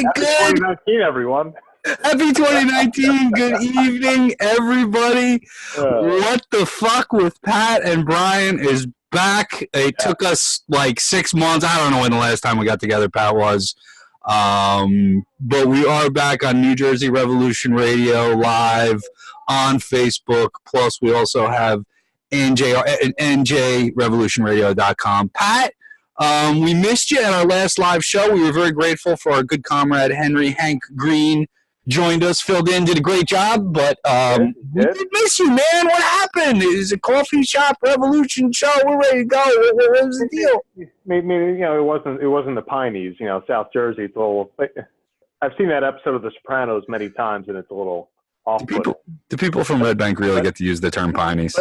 Good. 2019, everyone. Happy 2019. Good evening, everybody. What the fuck with Pat and Brian is back. It took us like 6 months. I don't know when the last time we got together, Pat, was. But we are back on New Jersey Revolution Radio live on Facebook. Plus, we also have NJRevolutionRadio.com. Pat, we missed you at our last live show. We were very grateful for our good comrade Hank Green. Joined us, filled in, did a great job, but we did miss you, man. What happened? It was a coffee shop revolution show. We're ready to go. What was the deal? Maybe it wasn't the Pineys, South Jersey. It's a little. I've seen that episode of The Sopranos many times, and it's a little off-putting. The people from Red Bank really get to use the term Pineys.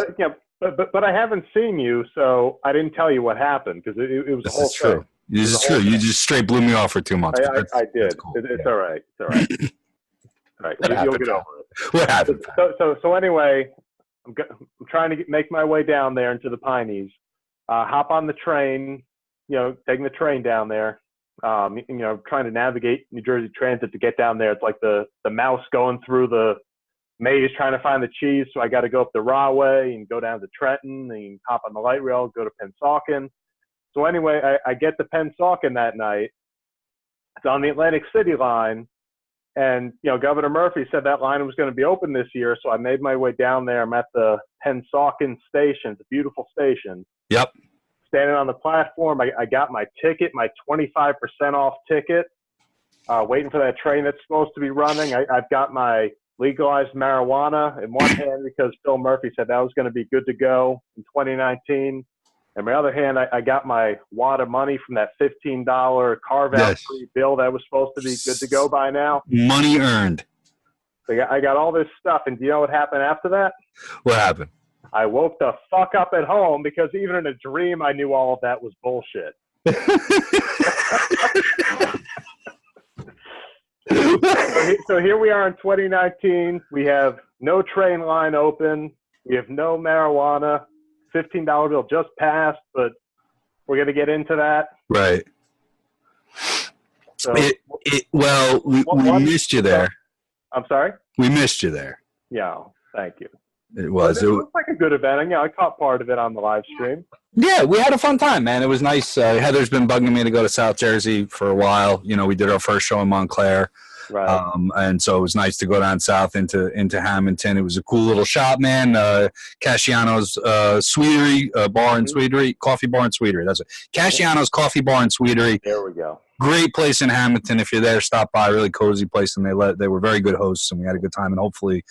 But I haven't seen you, so I didn't tell you what happened because it was a whole thing. This is true. You just straight blew me off for 2 months. I did. Cool. It's all right. It's all right. All right, you'll get over it. What happened? So anyway, I'm trying to make my way down there into the Pineys. Hop on the train, taking the train down there. Trying to navigate New Jersey Transit to get down there. It's like the mouse going through the maze trying to find the cheese. So I got to go up the Rahway and go down to Trenton and hop on the light rail, go to Pennsauken. So anyway, I get to Pennsauken that night. It's on the Atlantic City line. And, Governor Murphy said that line was going to be open this year. So I made my way down there. I'm at the Pennsauken station. It's a beautiful station. Yep. Standing on the platform. I got my ticket, my 25% off ticket, waiting for that train that's supposed to be running. I've got my legalized marijuana in one hand because Phil Murphy said that was going to be good to go in 2019. And my other hand, I got my wad of money from that $15 carve-out free bill that was supposed to be good to go by now. Money earned. So I got all this stuff, and do you know what happened after that? What happened? I woke the fuck up at home because even in a dream, I knew all of that was bullshit. So here we are in 2019. We have no train line open. We have no marijuana. $15 bill just passed, but we're going to get into that. Right. So, we missed you there. I'm sorry? We missed you there. Yeah, thank you. It was like a good event. I caught part of it on the live stream. Yeah, we had a fun time, man. It was nice. Heather's been bugging me to go to South Jersey for a while. We did our first show in Montclair. Right. And so it was nice to go down south into Hamilton. It was a cool little shop, man. Casciano's Sweetery Bar and Sweetery, Coffee Bar and Sweetery. That's it. Casciano's Coffee Bar and Sweetery. There we go. Great place in Hamilton. If you're there, stop by. Really cozy place, and they were very good hosts, and we had a good time. And hopefully,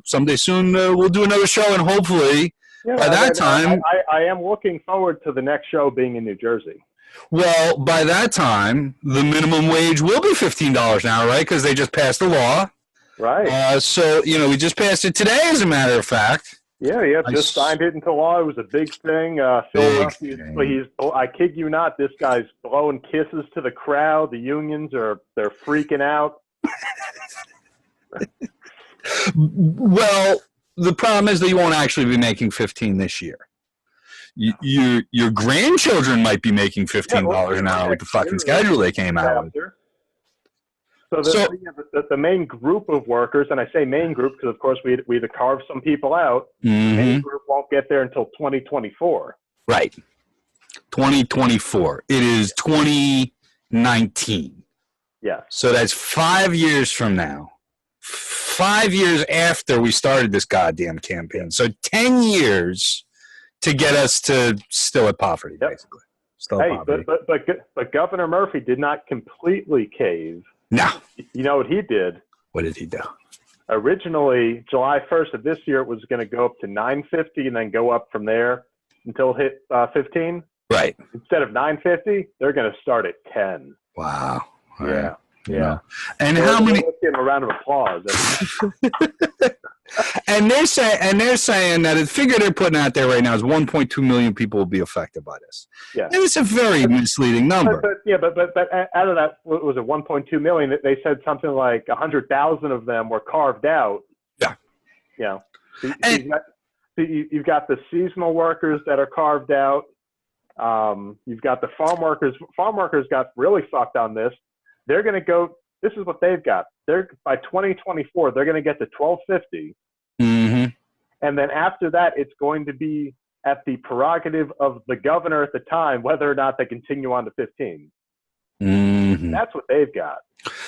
someday soon we'll do another show, and hopefully by that time, I am looking forward to the next show being in New Jersey. Well, by that time, the minimum wage will be $15 an hour, right? Because they just passed the law. Right. So, we just passed it today, as a matter of fact. Yeah, just signed it into law. It was a big thing. Phil Murphy, I kid you not, this guy's blowing kisses to the crowd. The unions they're freaking out. Well, the problem is that you won't actually be making $15 this year. Your grandchildren might be making $15 an hour with the fucking schedule they came out with. So the main group of workers, and I say main group because, of course, we had to carve some people out. Mm-hmm. The main group won't get there until 2024. Right. 2024. It is 2019. Yeah. So that's 5 years from now. 5 years after we started this goddamn campaign. So 10 years to get us to still at poverty, basically. Still at poverty. But Governor Murphy did not completely cave. No. You know what he did? What did he do? Originally, July 1st of this year, it was going to go up to $9.50 and then go up from there until it hit 15. Right. Instead of $9.50, they're going to start at 10. Wow. All right. Yeah. And how many? Let's give him a round of applause. And they're saying that the figure they're putting out there right now is 1.2 million people will be affected by this. Yeah. And it's a very misleading number. But out of that, what was it, 1.2 million? They said something like 100,000 of them were carved out. Yeah. You've got the seasonal workers that are carved out. You've got the farm workers. Farm workers got really fucked on this. They're going to go This is what they've got. They're by 2024, they're going to get to 1250. Mm-hmm. And then after that, it's going to be at the prerogative of the governor at the time whether or not they continue on to 15. Mm-hmm. That's what they've got.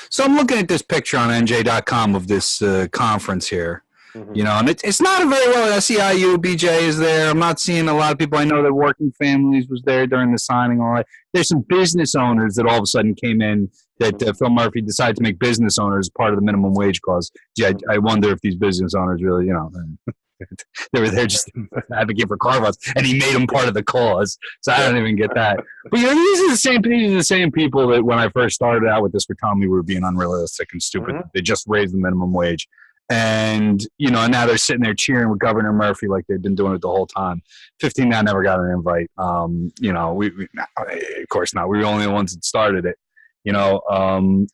So I'm looking at this picture on NJ.com of this conference here. Mm-hmm. You know, and it's not a very well. SEIU, BJ is there. I'm not seeing a lot of people. I know that Working Families was there during the signing. All that. There's some business owners that all of a sudden came in that Phil Murphy decided to make business owners part of the minimum wage clause. Gee, I wonder if these business owners really, you know, they were there just to advocate for carve-outs, and he made them part of the cause. So I don't even get that. But, you know, these are the same people that when I first started out with this were telling me we were being unrealistic and stupid. Mm-hmm. They just raised the minimum wage. And, you know, now they're sitting there cheering with Governor Murphy like they've been doing it the whole time. 15 now never got an invite. You know, we of course not. We were the only ones that started it, you know.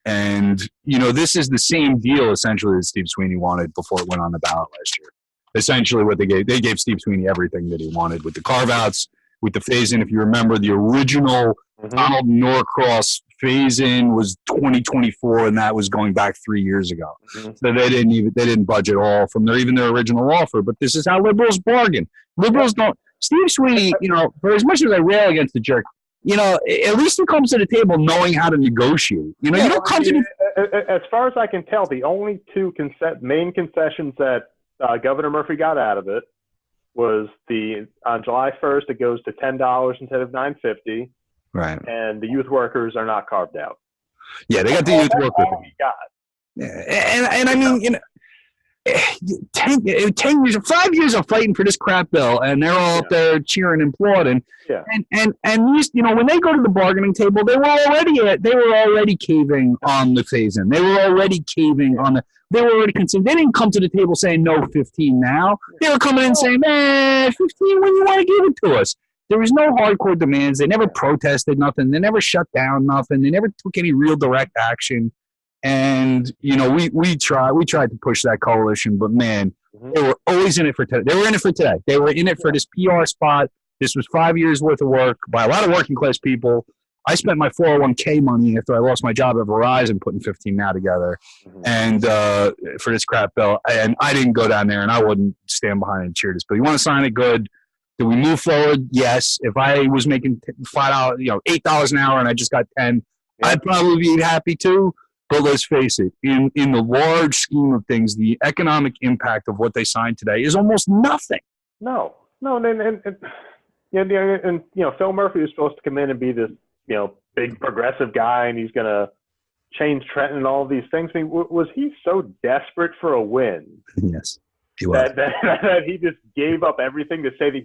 And, you know, this is the same deal essentially that Steve Sweeney wanted before it went on the ballot last year. Essentially what they gave Steve Sweeney everything that he wanted with the carve-outs, with the phase-in. If you remember, the original Donald Norcross phase-in was 2024, and that was going back 3 years ago. Mm-hmm. So they didn't budget all from their original offer. But this is how liberals bargain. Liberals don't. Steve Sweeney, you know, for as much as I rail against the jerk, you know, at least he comes to the table knowing how to negotiate. You know, you don't come to the. As far as I can tell, the only two main concessions that Governor Murphy got out of it was on July 1st it goes to $10 instead of $9.50. Right. And the youth workers are not carved out. Yeah, they got the youth workers. Yeah, and I mean, you know, 10 years, 5 years of fighting for this crap bill, and they're all up there cheering and applauding. Yeah. And these, you know, when they go to the bargaining table, they were already caving on the phase-in. They were already caving on the. They were already concerned. They didn't come to the table saying no 15 now. They were coming in saying, 15 when you want to give it to us. There was no hardcore demands. They never protested nothing. They never shut down nothing. They never took any real direct action. And, you know, we tried to push that coalition, but man, they were always in it for today. They were in it for today. They were in it for this PR spot. This was 5 years worth of work by a lot of working class people. I spent my 401k money after I lost my job at Verizon putting 15 now together and for this crap bill. And I didn't go down there and I wouldn't stand behind and cheer this bill. You want to sign it? Good. Do we move forward? Yes. If I was making $5, you know, $8 an hour and I just got 10, I'd probably be happy too. But let's face it, in the large scheme of things, the economic impact of what they signed today is almost nothing. No, and you know, Phil Murphy was supposed to come in and be this, you know, big progressive guy, and he's going to change Trenton and all of these things. I mean, was he so desperate for a win? Yes. He was. That he just gave up everything to say that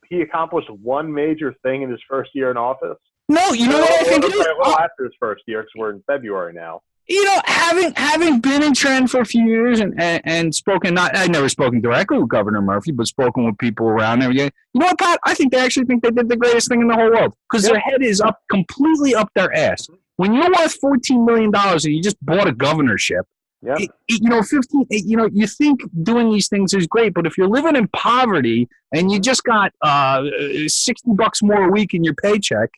he accomplished one major thing in his first year in office. No, you know what I think it is? Well, after his first year, because we're in February now. You know, having been in Trent for a few years and spoken, I'd never spoken directly with Governor Murphy, but spoken with people around there. You know what, Pat? I think they actually think they did the greatest thing in the whole world because their head is completely up their ass. When you're worth $14 million and you just bought a governorship, you know, 15. You know, you think doing these things is great, but if you're living in poverty and you just got $60 more a week in your paycheck,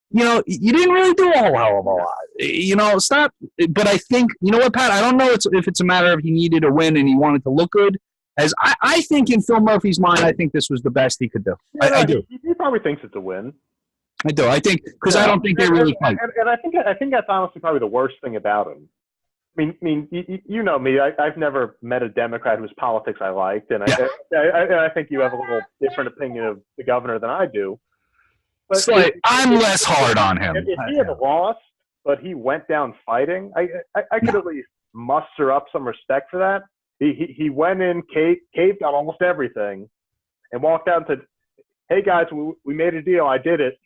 you know, you didn't really do a whole hell of a lot. You know, stop. But I think, you know what, Pat? I don't know if it's a matter of he needed a win and he wanted to look good. As I think in Phil Murphy's mind, I think this was the best he could do. I do. He probably thinks it's a win. I do. I think because I don't think they really fight. And I think that's honestly probably the worst thing about him. I mean, you know me. I've never met a Democrat whose politics I liked, and I think you have a little different opinion of the governor than I do. But I'm less hard on him. If he had lost, but he went down fighting, I could at least muster up some respect for that. He went in, caved on almost everything, and walked out and said, "Hey guys, we made a deal. I did it."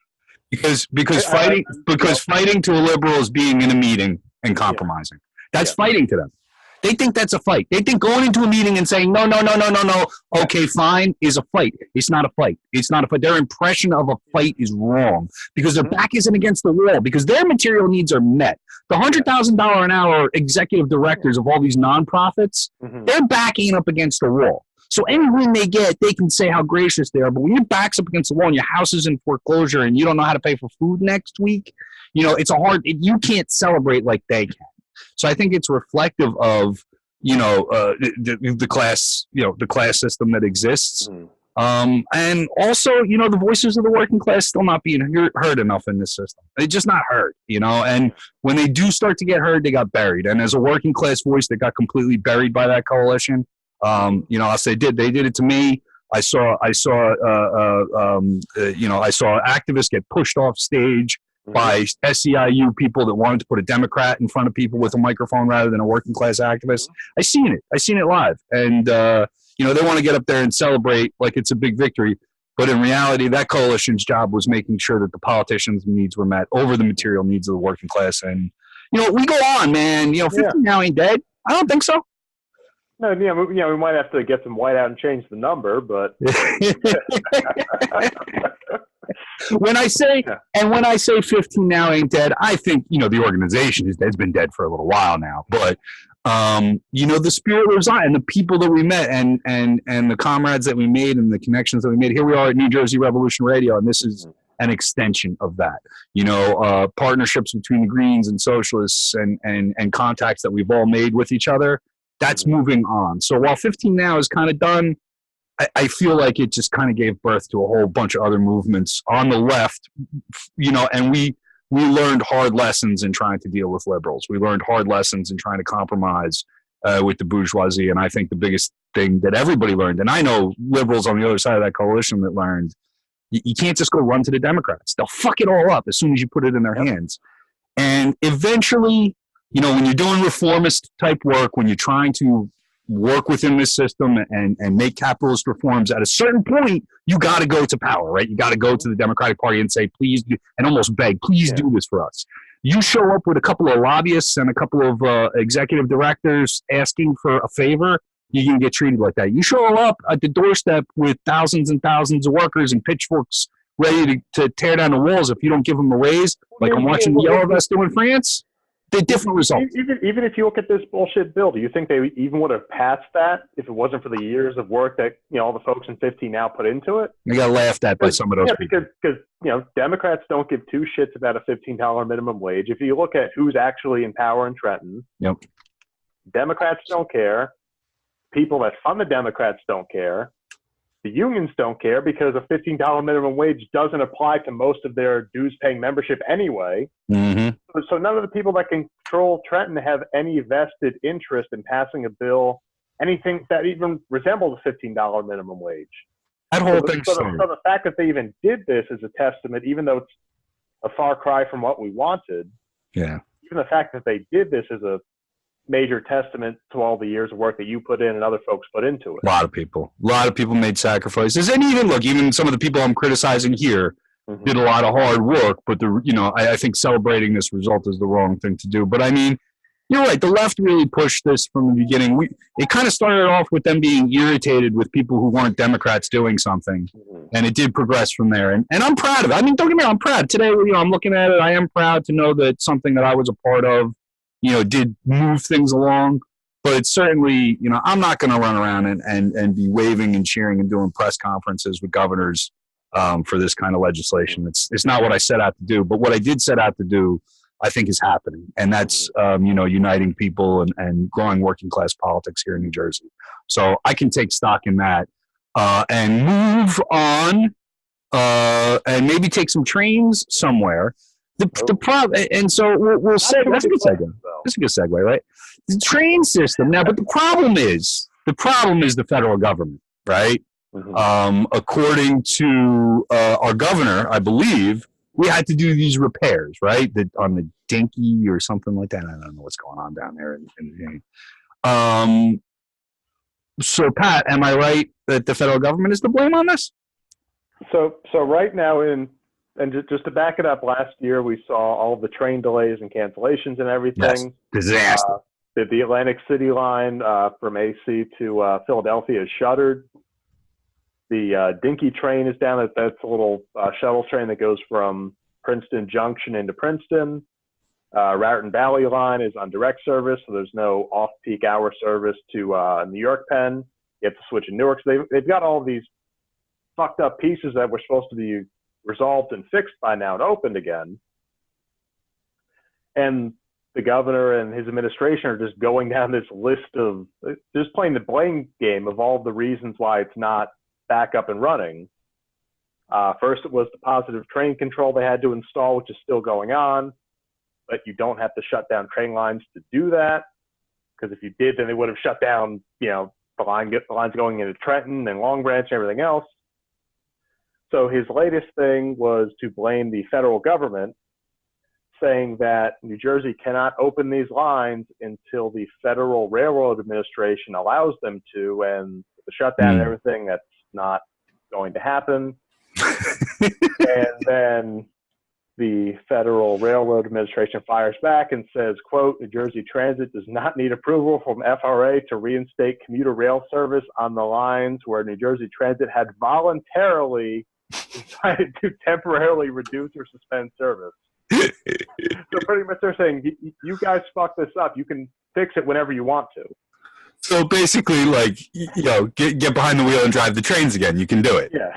Because fighting to a liberal is being in a meeting and compromising. That's fighting to them. They think that's a fight. They think going into a meeting and saying, no, okay, fine, is a fight. It's not a fight. It's not a fight. Their impression of a fight is wrong because their back isn't against the wall because their material needs are met. The $100,000 an hour executive directors of all these nonprofits, their back ain't up against the wall. So any win they get, they can say how gracious they are. But when your back's up against the wall and your house is in foreclosure and you don't know how to pay for food next week, it's you can't celebrate like they can. So I think it's reflective of, the class, the class system that exists. And also, the voices of the working class still not being heard enough in this system. They're just not heard, and when they do start to get heard, they got buried. And as a working class voice that got completely buried by that coalition, I'll say they did it to me. I saw activists get pushed off stage by SEIU people that wanted to put a Democrat in front of people with a microphone rather than a working class activist. I seen it live. And, they want to get up there and celebrate like it's a big victory. But in reality, that coalition's job was making sure that the politicians' needs were met over the material needs of the working class. And, we go on, man. 15 now ain't dead. I don't think so. No, we might have to get some white out and change the number, but when I say 15 now ain't dead, I think the organization has been dead for a little while now. But the spirit lives on, and the people that we met, and the comrades that we made, and the connections that we made. Here we are at New Jersey Revolution Radio, and this is an extension of that. Partnerships between the Greens and Socialists, and contacts that we've all made with each other. That's moving on. So while 15 now is kind of done, I feel like it just kind of gave birth to a whole bunch of other movements on the left, and we learned hard lessons in trying to deal with liberals. We learned hard lessons in trying to compromise with the bourgeoisie. And I think the biggest thing that everybody learned, and I know liberals on the other side of that coalition that learned, you can't just go run to the Democrats. They'll fuck it all up as soon as you put it in their hands. And eventually, when you're doing reformist type work, when you're trying to work within this system and make capitalist reforms, at a certain point, you got to go to power, right? You got to go to the Democratic Party and say, please, and almost beg, please do this for us. You show up with a couple of lobbyists and a couple of executive directors asking for a favor, you can get treated like that. You show up at the doorstep with thousands and thousands of workers and pitchforks ready to tear down the walls if you don't give them a raise, like I'm watching the Yellow Vest do in France. They're different results. Even if you look at this bullshit bill, do you think they even would have passed that if it wasn't for the years of work that all the folks in 15 now put into it? They got laughed at by some of those people. Because Democrats don't give two shits about a $15 minimum wage. If you look at who's actually in power in Trenton, Democrats don't care. People that fund the Democrats don't care. The unions don't care because a $15 minimum wage doesn't apply to most of their dues-paying membership anyway. So none of the people that control Trenton have any vested interest in passing a bill, anything that even resembles a $15 minimum wage. That whole thing. So the fact that they even did this is a testament, even though it's a far cry from what we wanted. Yeah. Even the fact that they did this is a major testament to all the years of work that you put in and other folks put into it. A lot of people made sacrifices, and even some of the people I'm criticizing here did a lot of hard work. But I think celebrating this result is the wrong thing to do. But I mean, you're right. The left really pushed this from the beginning. It kind of started off with them being irritated with people who weren't Democrats doing something, and it did progress from there. And I'm proud of it. I mean, don't get me wrong, I'm proud. Today, I'm looking at it. I am proud to know that something that I was a part of, did move things along. But it's certainly, I'm not going to run around and be waving and cheering and doing press conferences with governors for this kind of legislation. It's not what I set out to do. But what I did set out to do, I think, is happening. And that's, uniting people and growing working class politics here in New Jersey. So I can take stock in that and move on and maybe take some trains somewhere. The problem, and so we'll say that's a good segue. That's a good segue, right? The train system now, but the problem is the federal government, right? According to our governor, I believe we had to do these repairs, right? On the Dinky or something like that. I don't know what's going on down there. So Pat, am I right that the federal government is to blame on this? So right now and just to back it up, last year we saw all the train delays and cancellations and everything. Yes. Disaster. The Atlantic City line from AC to Philadelphia is shuttered. The Dinky train is down. That's a little shuttle train that goes from Princeton Junction into Princeton. Raritan Valley line is on direct service, so there's no off-peak hour service to New York Penn. You have to switch in Newark. So they've got all these fucked up pieces that were supposed to be resolved and fixed by now and opened again. And the governor and his administration are just going down this list of just playing the blame game of all the reasons why it's not back up and running. First, it was the positive train control they had to install, which is still going on, but you don't have to shut down train lines to do that, because if you did, then they would have shut down, the lines going into Trenton and Long Branch and everything else. So his latest thing was to blame the federal government, saying that New Jersey cannot open these lines until the Federal Railroad Administration allows them to, and the shutdown and everything, that's not going to happen. And then the Federal Railroad Administration fires back and says, quote, New Jersey Transit does not need approval from FRA to reinstate commuter rail service on the lines where New Jersey Transit had voluntarily decided to temporarily reduce or suspend service. So pretty much they're saying, you guys fucked this up. You can fix it whenever you want to. So basically, like, get behind the wheel and drive the trains again. You can do it. Yeah.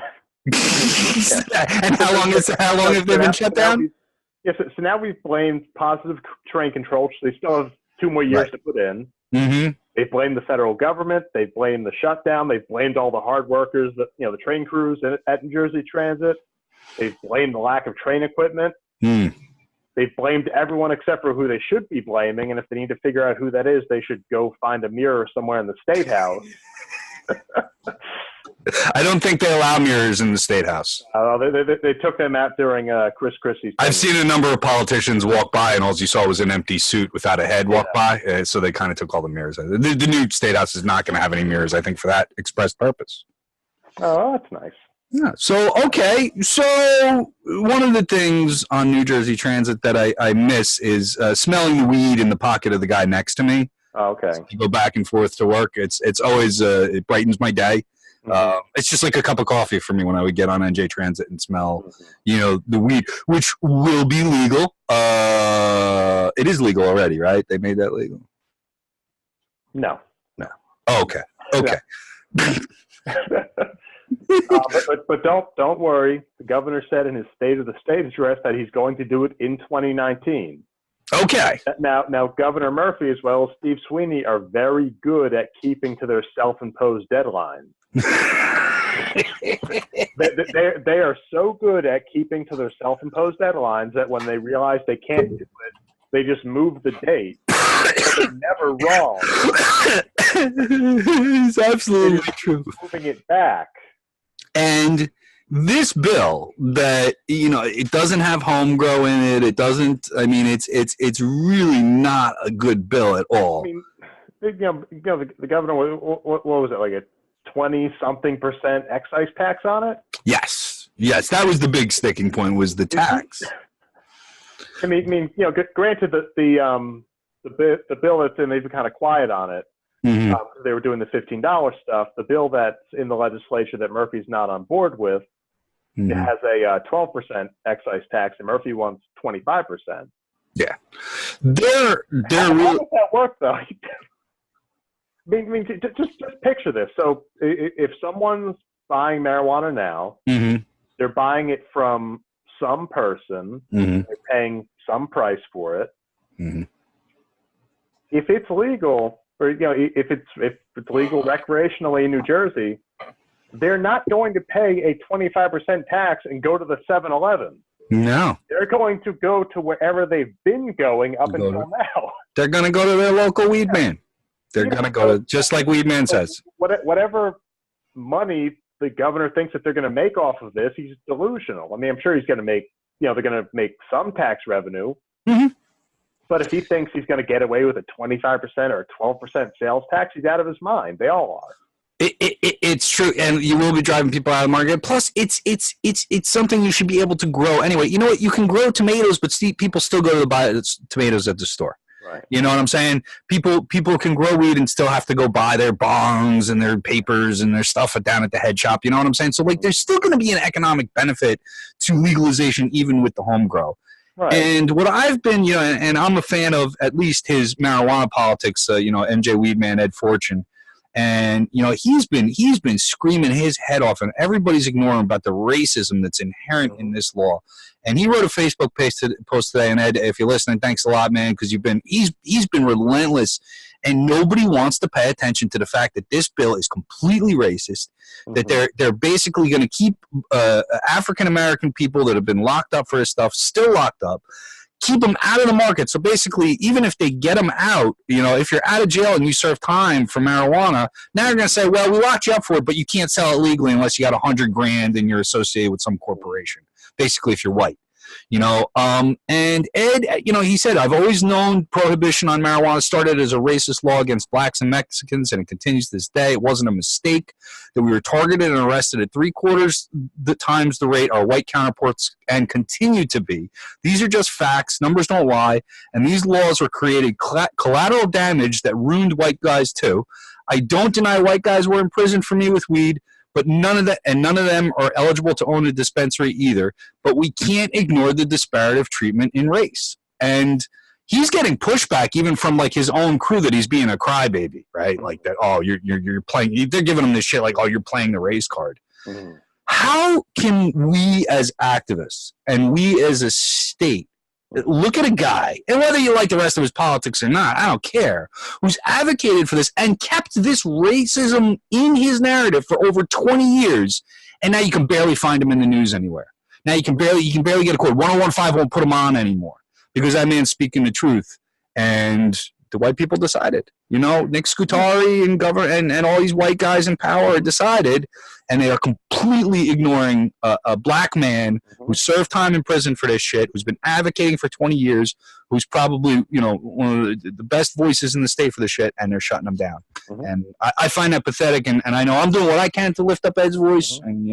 And how long have they been shut down? Yes. So now we've blamed positive train control. So they still have 2 more years to put in. Mm-hmm. They blamed the federal government. They blamed the shutdown. They blamed all the hard workers, the train crews at New Jersey Transit. They blamed the lack of train equipment. They blamed everyone except for who they should be blaming. And if they need to figure out who that is, they should go find a mirror somewhere in the State House. I don't think they allow mirrors in the State House. They took them out during Chris Christie's. I've seen a number of politicians walk by, and all you saw was an empty suit without a head walk by. So they kind of took all the mirrors. The new State House is not going to have any mirrors, I think, for that express purpose. Oh, that's nice. Yeah. So, okay. So one of the things on New Jersey Transit that I miss is smelling the weed in the pocket of the guy next to me. Oh, okay. So I go back and forth to work. It's always it brightens my day. It's just like a cup of coffee for me when I would get on NJ Transit and smell, the weed, which will be legal. It is legal already, right? They made that legal. No. Oh, okay. But don't worry. The governor said in his State of the State address that he's going to do it in 2019. Okay. Now, Governor Murphy as well as Steve Sweeney are very good at keeping to their self-imposed deadlines. They are so good at keeping to their self-imposed deadlines that when they realize they can't do it, they just move the date. They're never wrong. It's absolutely true. Moving it back. And this bill that, it doesn't have home grow in it. It doesn't, it's really not a good bill at all. The governor, what was it, like a 20-something% excise tax on it? Yes, that was the big sticking point, was the tax. Granted that the bill that's in, they've been kind of quiet on it. Mm-hmm. They were doing the $15 stuff. The bill that's in the legislature that Murphy's not on board with has a 12% excise tax, and Murphy wants 25%. Yeah, how does that work, though? Just picture this. So if someone's buying marijuana now, they're buying it from some person. They're paying some price for it. If it's legal, or if it's legal recreationally in New Jersey, they're not going to pay a 25% tax and go to the 7-Eleven. No. They're going to go to wherever they've been going up until now. They're going to go to their local weed man. They're going to go to, just like Weed Man says. Whatever money the governor thinks that they're going to make off of this, he's delusional. I'm sure he's going to make, they're going to make some tax revenue. But if he thinks he's going to get away with a 25% or a 12% sales tax, he's out of his mind. They all are. It's true, and you will be driving people out of the market. Plus, it's something you should be able to grow anyway. You know what? You can grow tomatoes, but people still go to buy tomatoes at the store. Right. You know what I'm saying? People can grow weed and still have to go buy their bongs and their papers and their stuff down at the head shop. You know what I'm saying? So, there's still going to be an economic benefit to legalization, even with the home grow. Right. And what I've been, and I'm a fan of at least his marijuana politics, MJ Weedman, Ed Fortune. And he's been screaming his head off, and everybody's ignoring about the racism that's inherent in this law. And he wrote a Facebook post today. And Ed, if you're listening, thanks a lot, man, because he's been relentless, and nobody wants to pay attention to the fact that this bill is completely racist. That they're basically going to keep African American people that have been locked up for this stuff still locked up. Keep them out of the market. So basically, even if they get them out, if you're out of jail and you serve time for marijuana, now you're going to say, well, we locked you up for it, but you can't sell it legally unless you got $100,000 and you're associated with some corporation. Basically, if you're white. And Ed, he said, I've always known prohibition on marijuana started as a racist law against blacks and Mexicans, and it continues to this day. It wasn't a mistake that we were targeted and arrested at 3/4 the times the rate our white counterparts and continue to be. These are just facts. Numbers don't lie. And these laws were created collateral damage that ruined white guys too. I don't deny white guys were in prison for me with weed, but none of them are eligible to own a dispensary either. But we can't ignore the disparate treatment in race. And he's getting pushback even from like his own crew that he's being a crybaby, right? Like that. Oh, you're playing. They're giving him this shit like, oh, you're playing the race card. How can we as activists and we as a state look at a guy, and whether you like the rest of his politics or not, I don't care, who's advocated for this and kept this racism in his narrative for over 20 years, and now you can barely find him in the news anywhere. Now you can barely get a quote. 1015 won't put him on anymore because that man's speaking the truth. And the white people decided. Nick Scutari and all these white guys in power decided, and they are completely ignoring a black man who served time in prison for this shit, who's been advocating for 20 years, who's probably, one of the best voices in the state for this shit, and they're shutting him down. And I find that pathetic, and I know I'm doing what I can to lift up Ed's voice, and,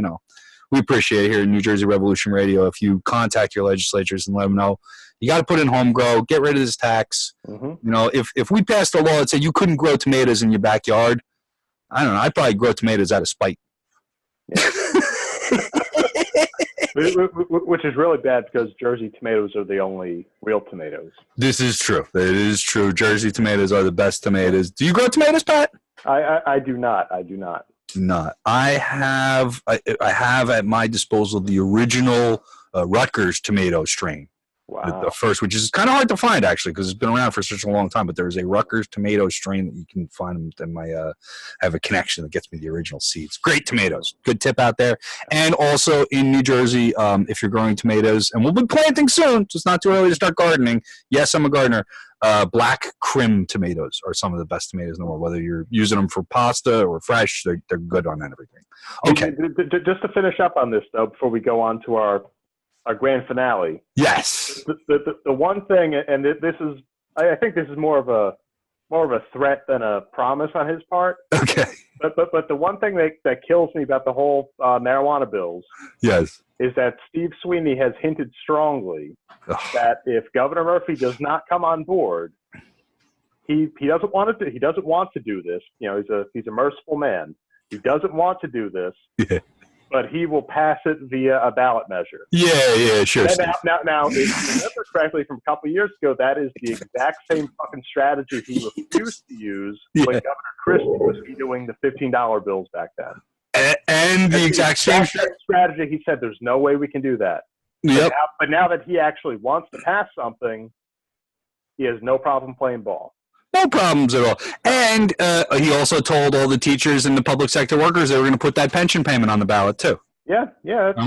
we appreciate it here in New Jersey Revolution Radio if you contact your legislatures and let them know you got to put in home grow, get rid of this tax. If we passed a law that said you couldn't grow tomatoes in your backyard, I don't know, I'd probably grow tomatoes out of spite. Yeah. Which is really bad because Jersey tomatoes are the only real tomatoes. This is true. It is true. Jersey tomatoes are the best tomatoes. Do you grow tomatoes, Pat? I do not. I do not. I have at my disposal the original Rutgers tomato strain. Wow. The first, which is kind of hard to find actually because it's been around for such a long time. But there's a Rutgers tomato strain that you can find. And I have a connection that gets me the original seeds. Great tomatoes. Good tip out there. And also in New Jersey, if you're growing tomatoes, and we'll be planting soon, so it's not too early to start gardening. Yes, I'm a gardener. Black Krim tomatoes are some of the best tomatoes in the world. Whether you're using them for pasta or fresh, they're good on everything. Okay. Just to finish up on this though, before we go on to our grand finale. Yes. The one thing, and this is, I think this is more of a threat than a promise on his part. Okay. But the one thing that kills me about the whole marijuana bills. Yes. Is that Steve Sweeney has hinted strongly that if Governor Murphy does not come on board, he doesn't want to. He doesn't want to do this. He's a merciful man. He doesn't want to do this. Yeah. But he will pass it via a ballot measure. Yeah, sure. Now, if you remember correctly from a couple of years ago, that is the exact same fucking strategy he refused to use when Governor Christie was doing the $15 bills back then. And the exact same strategy. He said, "There's no way we can do that." Yep. But now that he actually wants to pass something, he has no problem playing ball. No problems at all. And he also told all the teachers and the public sector workers they were going to put that pension payment on the ballot too. Yeah. It's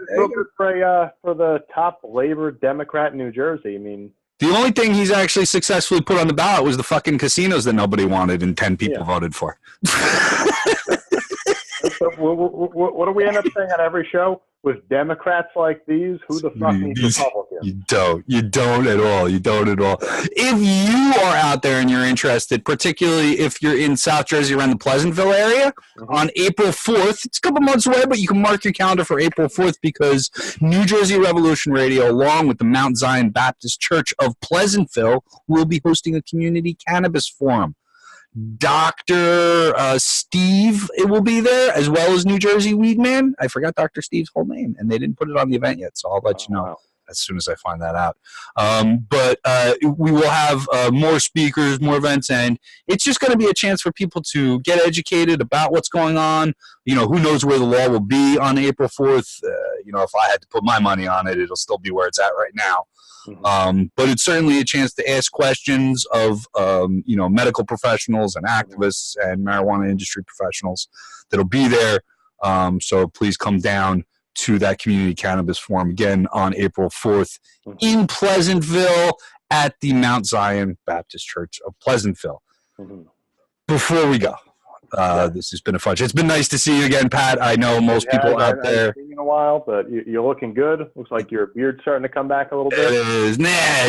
real good for the top labor Democrat in New Jersey. I mean, the only thing he's actually successfully put on the ballot was the fucking casinos that nobody wanted and 10 people voted for. So what do we end up saying on every show? With Democrats like these, who the fuck needs Republicans? You don't at all. You don't at all. If you are out there and you're interested, particularly if you're in South Jersey around the Pleasantville area, on April 4th, it's a couple months away, but you can mark your calendar for April 4th because New Jersey Revolution Radio, along with the Mount Zion Baptist Church of Pleasantville, will be hosting a community cannabis forum. Dr. Steve will be there, as well as New Jersey Weed Man. I forgot Dr. Steve's whole name, and they didn't put it on the event yet, so I'll let you know as soon as I find that out. But we will have more speakers, more events, and it's just going to be a chance for people to get educated about what's going on. Who knows where the law will be on April 4th. If I had to put my money on it, it'll still be where it's at right now. But it's certainly a chance to ask questions of medical professionals and activists and marijuana industry professionals that'll be there. So please come down to that community cannabis forum again on April 4th in Pleasantville at the Mount Zion Baptist Church of Pleasantville. Before we go, this has been a fun show. It's been nice to see you again, Pat. I know most people out there. I haven't seen you in a while, but you're looking good. Looks like your beard's starting to come back a little bit. It is.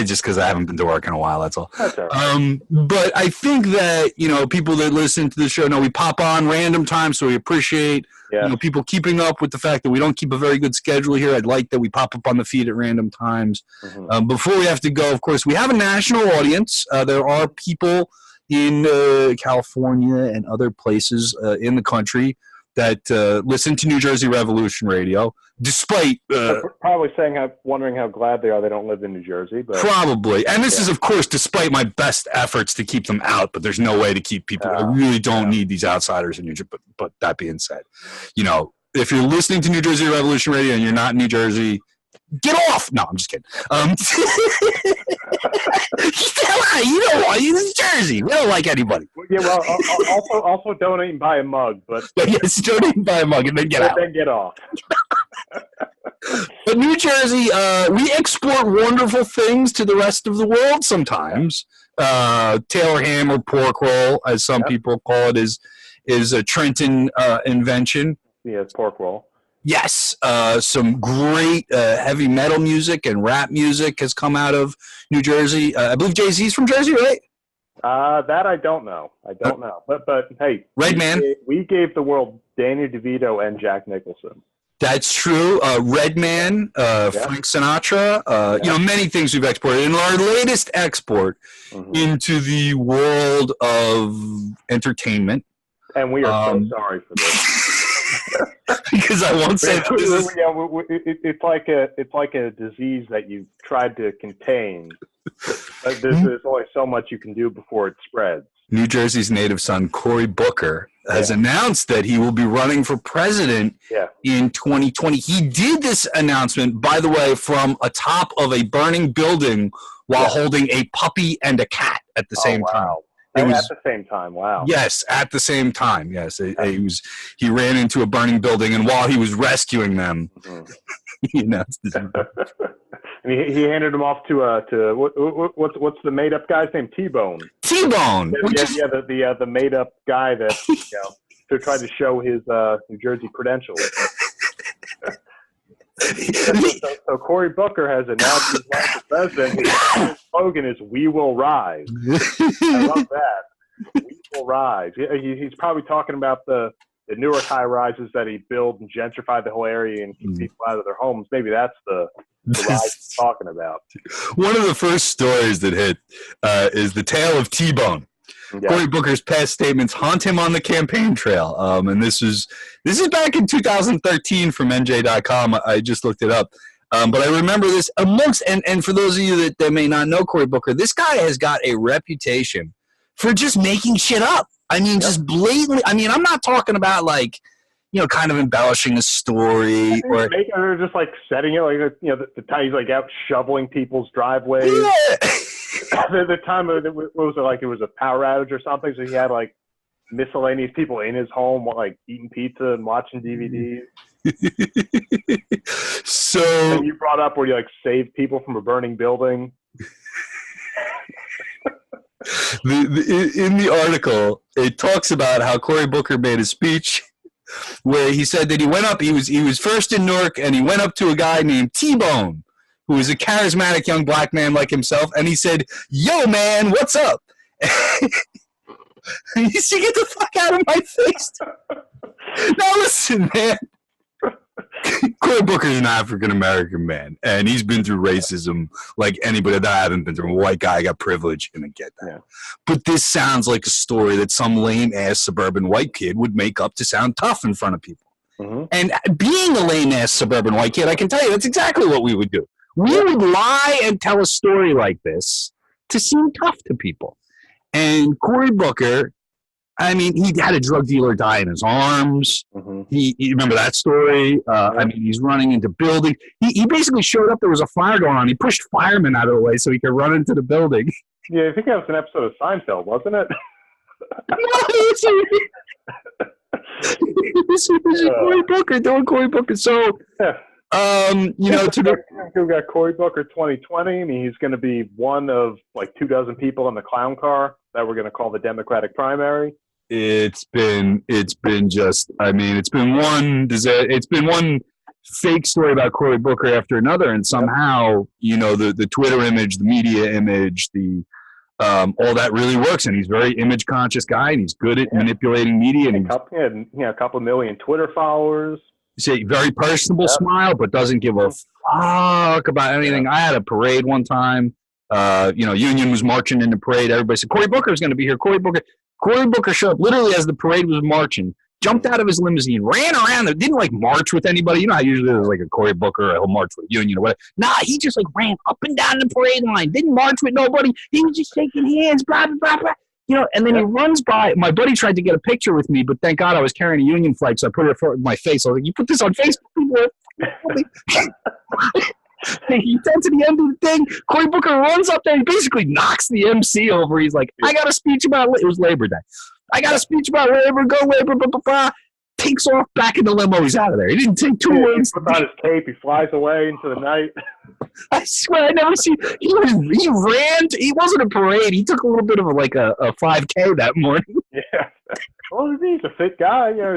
Just because I haven't been to work in a while, that's all. That's all right. But I think that, people that listen to the show know we pop on random times, so we appreciate people keeping up with the fact that we don't keep a very good schedule here. I'd like that we pop up on the feed at random times. Before we have to go, of course, we have a national audience. There are people in California and other places in the country that listen to New Jersey Revolution Radio, despite probably wondering how glad they are they don't live in New Jersey. But probably, and this is of course despite my best efforts to keep them out, but there's no way to keep people. I really don't need these outsiders in New Jersey. But that being said, if you're listening to New Jersey Revolution Radio and you're not in New Jersey, get off! No, I'm just kidding. You don't want you. This is Jersey. We don't like anybody. Yeah, well, also donate and buy a mug, but yes, donate and buy a mug and then get out. Then get off. But New Jersey, we export wonderful things to the rest of the world sometimes. Taylor ham or pork roll, as some people call it, is a Trenton invention. Yeah, it's pork roll. Yes, some great heavy metal music and rap music has come out of New Jersey. I believe Jay-Z's from Jersey, right? That I don't know. But hey, Redman. We gave the world Danny DeVito and Jack Nicholson. That's true. Redman, Frank Sinatra. Many things we've exported. And our latest export into the world of entertainment. And we are so sorry for this. Because I won't say that it's like a disease that you've tried to contain. But there's only so much you can do before it spreads. New Jersey's native son, Cory Booker, has announced that he will be running for president in 2020. He did this announcement, by the way, from atop of a burning building while holding a puppy and a cat at the same time. At the same time, wow. Yes, at the same time, yes. He ran into a burning building, and while he was rescuing them, he announced this. And he handed him off to what's the made up guy's name? T-Bone. T-Bone. The made up guy that to try to show his New Jersey credentials. So Cory Booker has announced his run for president. His slogan is "We will rise." I love that. We will rise. He's probably talking about the Newark high rises that he built and gentrified the whole area and keep people out of their homes. Maybe that's the rise he's talking about. One of the first stories that hit is the tale of T-Bone. Yeah. Cory Booker's past statements haunt him on the campaign trail. And this is back in 2013 from NJ.com. I just looked it up. But I remember this and for those of you that may not know Cory Booker, this guy has got a reputation for just making shit up. I mean, just blatantly. I mean, I'm not talking about kind of embellishing a story or just like setting it the time he's out shoveling people's driveways. Yeah. the time what was it like? It was a power outage or something, so he had miscellaneous people in his home eating pizza and watching DVDs. So and you brought up where you saved people from a burning building. In the article, it talks about how Cory Booker made a speech where he said that he went up. He was first in Newark, and he went up to a guy named T-Bone, who was a charismatic young black man like himself, and he said, "Yo, man, what's up?" He said, "Get the fuck out of my face." Now listen, man. Cory Booker is an African-American man, and he's been through racism like anybody that I haven't been through. I'm a white guy, I got privilege, and I get that. Yeah. But this sounds like a story that some lame-ass suburban white kid would make up to sound tough in front of people. Mm-hmm. And being a lame-ass suburban white kid, I can tell you that's exactly what we would do. We would lie and tell a story like this to seem tough to people. And Cory Booker, I mean, he had a drug dealer die in his arms. Mm-hmm. You remember that story? I mean, he's running into buildings. He basically showed up. There was a fire going on. He pushed firemen out of the way so he could run into the building. Yeah, I think that was an episode of Seinfeld, wasn't it? Cory Booker doing Cory Booker. So, you know, we've got Cory Booker 2020, and he's going to be one of like 24 people in the clown car that we're going to call the Democratic primary. It's been just, I mean, it's been one fake story about Cory Booker after another, and somehow, you know, the Twitter image, the media image, all that really works, and he's a very image conscious guy, and he's good at manipulating media, and a couple million Twitter followers. Say very personable smile, but doesn't give a fuck about anything. I had a parade one time. You know, Union was marching in the parade. Everybody said Cory Booker is going to be here. Cory Booker showed up literally as the parade was marching, jumped out of his limousine, ran around. Didn't like march with anybody. You know how usually there's like a Cory Booker, he'll march with Union or whatever. Nah, he just like ran up and down the parade line. Didn't march with nobody. He was just shaking hands, blah blah blah blah. You know, and then he runs by. My buddy tried to get a picture with me, but thank God I was carrying a Union flag, so I put it in my face. I was like, "You put this on Facebook, people." He gets to the end of the thing. Cory Booker runs up there. He basically knocks the MC over. He's like, "I got a speech about it was Labor Day. I got a speech about labor. Go labor." Blah blah blah. Takes off back in the limo. He's out of there. He didn't take 2 words. He puts on his cape. He flies away into the night. I swear, I never seen. He ran. He wasn't a parade. He took a little bit of a 5K that morning. Yeah. Well, he's a fit guy. You know,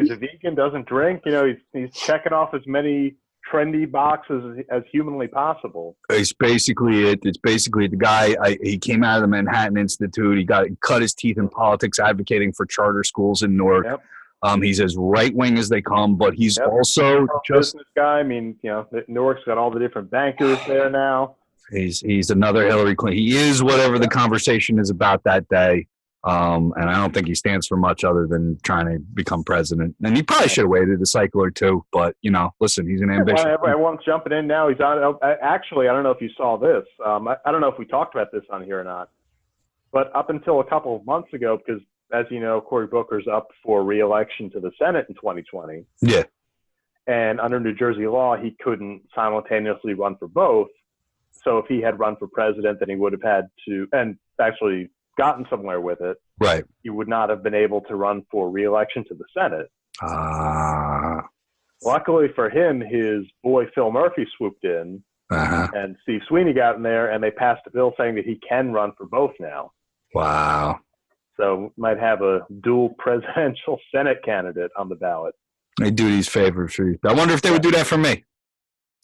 he's a vegan, doesn't drink. You know, he's checking off as many trendy boxes as humanly possible. It's basically it. It's basically the guy. He came out of the Manhattan Institute. He cut his teeth in politics, advocating for charter schools in Newark. Yep. He's as right wing as they come, but he's also just business guy. I mean, you know, Newark's got all the different bankers there now. He's another Hillary Clinton. He is whatever the conversation is about that day. And I don't think he stands for much other than trying to become president. And he probably should have waited a cycle or two. But, you know, listen, he's an ambitious. Everyone's jumping in now. He's on. Actually, I don't know if you saw this. I don't know if we talked about this on here or not. But up until a couple of months ago, because, as you know, Cory Booker's up for re-election to the Senate in 2020. Yeah. And under New Jersey law, he couldn't simultaneously run for both. So if he had run for president, then he would have had to, and actually gotten somewhere with it. Right. He would not have been able to run for re-election to the Senate. Luckily for him, his boy Phil Murphy swooped in, and Steve Sweeney got in there, and they passed a bill saying that he can run for both now. Wow. So might have a dual presidential Senate candidate on the ballot. They do these favors for you. I wonder if they would do that for me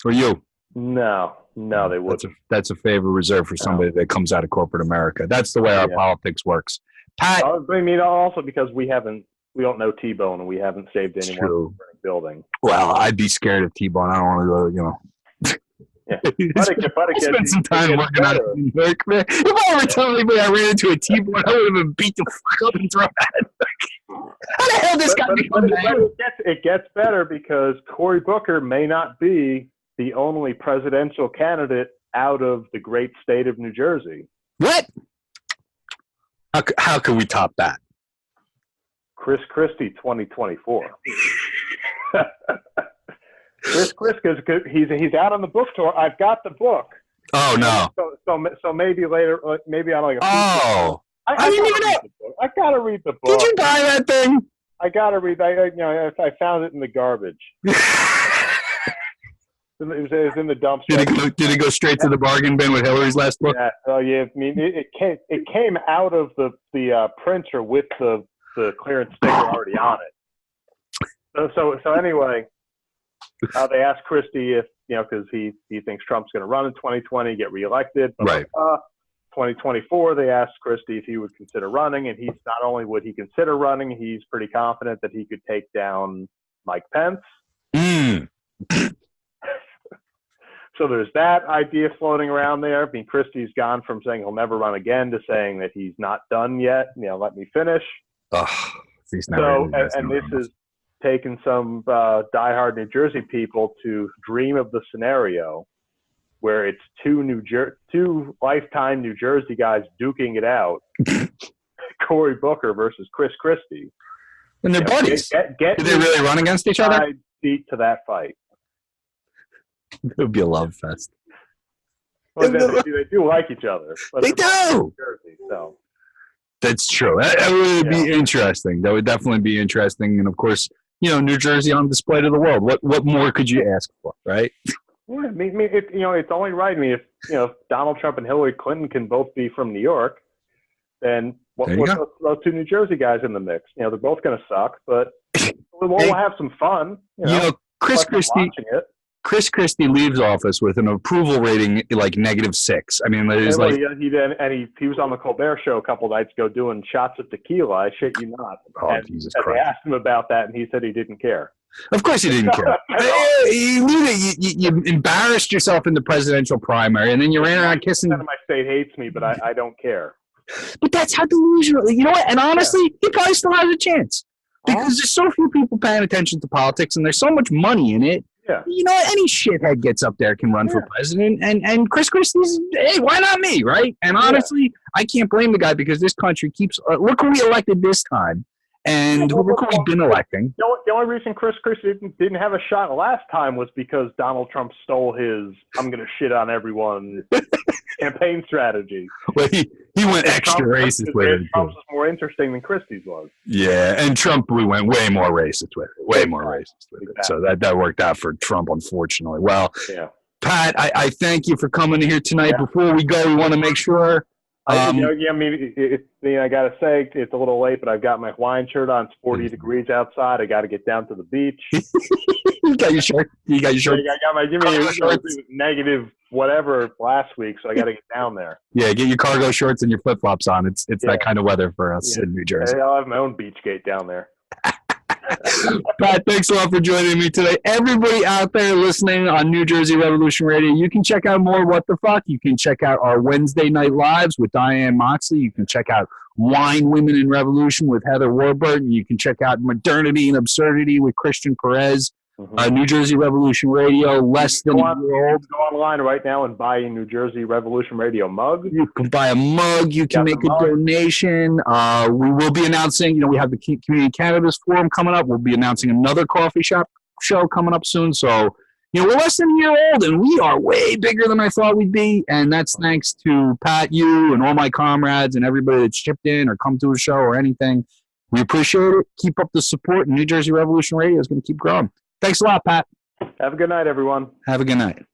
or you. No, they wouldn't. That's a favor reserved for somebody that comes out of corporate America. That's the way our politics works. Pat, I mean, also because we don't know T-Bone, and we haven't saved anyone from the building. Well, I'd be scared of T-Bone. I don't want to go, you know. Yeah. I spent some time working out in New York, man. If I ever told me I ran into a T-Bone, I would have been beat the fuck up and thrown at. How the hell this guy become mad? It gets better because Cory Booker may not be the only presidential candidate out of the great state of New Jersey. What? How can we top that? Chris Christie, 2024. Chris he's out on the book tour. I've got the book. Oh no! So maybe later, maybe on like a. Oh, I didn't even know. I gotta read the book. Did you buy that thing? I gotta read. I found it in the garbage. It was in the dumpster. Did it go straight to the bargain bin with Hillary's last book? Yeah. Oh yeah. I mean, it came out of the printer with the clearance sticker already on it. So anyway. They asked Christie if, because he thinks Trump's going to run in 2020, get reelected. Right. 2024, they asked Christie if he would consider running, and he's not only would he consider running, he's pretty confident that he could take down Mike Pence. So there's that idea floating around there. I mean, Christie's gone from saying he'll never run again to saying that he's not done yet. Let me finish. He's not. taken some diehard New Jersey people to dream of the scenario where it's two lifetime New Jersey guys duking it out. Cory Booker versus Chris Christie. And they're buddies. Did they really run against each other? Beat to that fight. It would be a love fest. Well, they do like each other. They do. Jersey, so. That's true. That would be interesting. That would definitely be interesting. And of course, New Jersey on display to the world. What more could you ask for, right? Yeah, I mean, it's only right. I mean, if Donald Trump and Hillary Clinton can both be from New York, then what's those two New Jersey guys in the mix? They're both going to suck, but we'll have some fun. Chris Christie leaves office with an approval rating like -6. I mean, there's he was on the Colbert Show a couple nights ago doing shots of tequila. I shit you not. Oh, Jesus Christ! They asked him about that, and he said he didn't care. Of course, he didn't care. You embarrassed yourself in the presidential primary, and then you ran around kissing. My state hates me, but I don't care. But that's how delusional. You know what? And honestly, he probably still has a chance because there's so few people paying attention to politics, and there's so much money in it. Yeah. Any shithead gets up there can run for president, and Chris Christie's, hey, why not me, right? And honestly, I can't blame the guy because this country keeps look who we elected this time, and look who we've been electing. The only reason Chris Christie didn't have a shot last time was because Donald Trump stole his "I'm going to shit on everyone" campaign strategy. Well, he went extra racist with it. Trump's was more interesting than Christie's was. Yeah, and Trump, we went way more racist with it. Way more racist with it. So that worked out for Trump, unfortunately. Well, Pat, I thank you for coming here tonight. Yeah. Before we go, we want to make sure. I got to say, it's a little late, but I've got my Hawaiian shirt on. It's 40 degrees outside. I got to get down to the beach. You got your shirt? I got my negative whatever last week, so I got to get down there. Yeah, get your cargo shorts and your flip-flops on. It's that kind of weather for us in New Jersey. I'll have my own beach gate down there. Pat, thanks a lot for joining me today. Everybody out there listening on New Jersey Revolution Radio, you can check out more What the Fuck. You can check out our Wednesday night lives with Diane Moxley. You can check out Wine, Women, and Revolution with Heather Warburton. You can check out Modernity and Absurdity with Christian Perez. New Jersey Revolution Radio, less than a year old. Go online right now and buy a New Jersey Revolution Radio mug. You can buy a mug. You can make a donation. We will be announcing, we have the Community Cannabis Forum coming up. We'll be announcing another coffee shop show coming up soon. So, we're less than a year old, and we are way bigger than I thought we'd be. And that's thanks to Pat, you, and all my comrades and everybody that's chipped in or come to a show or anything. We appreciate it. Keep up the support, and New Jersey Revolution Radio is going to keep growing. Thanks a lot, Pat. Have a good night, everyone. Have a good night.